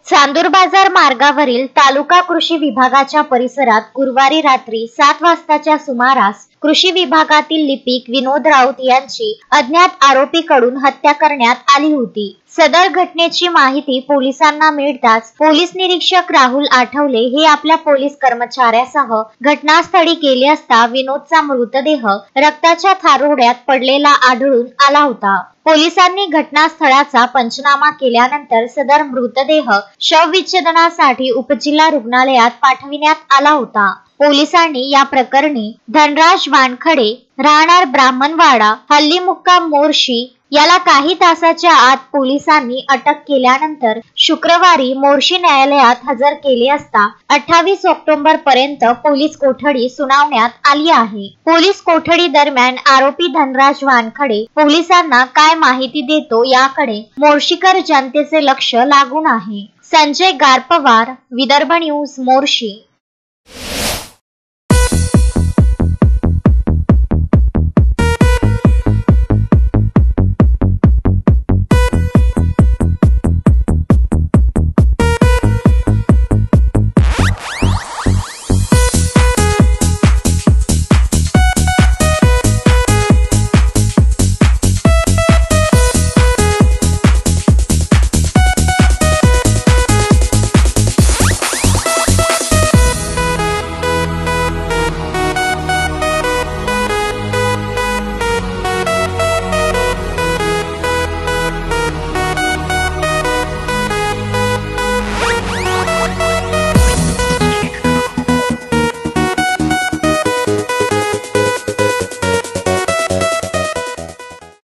चांदूर बाजार मार्गावरील तालुका कृषी विभागाच्या परिसरात गुरुवारी रात्री 7 वाजताच्या सुमारास कृषी विभागातील लिपिक विनोद राऊत यांची अज्ञात आरोपीकडून हत्या करण्यात आली होती। सदर घटनेची माहिती पोलिसांना मिळताच पोलीस निरीक्षक राहुल आठवले हे आपल्या पोलीस कर्मचाऱ्यासह घटनास्थळी गेले असता विनोदचा मृतदेह रक्ताच्या थारोड्यात पडलेला आढळून आला होता। पोलिसांनी घटनास्थळाचा पंचनामा केल्यानंतर सदर मृतदेह शवविच्छेदनासाठी उपजिल्हा रुग्णालयात पाठविण्यात आला होता। पोलिसांनी या प्रकरणी धनराज वानखडे राहणार ब्राह्मणवाडा हल्ली मुक्काम मोर्शी याला काही तासाच्या आत पोलिसांनी अटक केल्यानंतर शुक्रवारी मोर्शी न्यायालयात हजर केले असता 28 ऑक्टोबर पर्यंत पोलीस कोठडी सुनावण्यात आली आहे। पोलीस कोठडी दरम्यान आरोपी धनराज वानखडे पोलिसांना काय माहिती देतो याकडे मोर्शीकर जनतेचे लक्ष लागून आहे। संजय गारपवार, विदर्भ न्यूज, मोर्शी।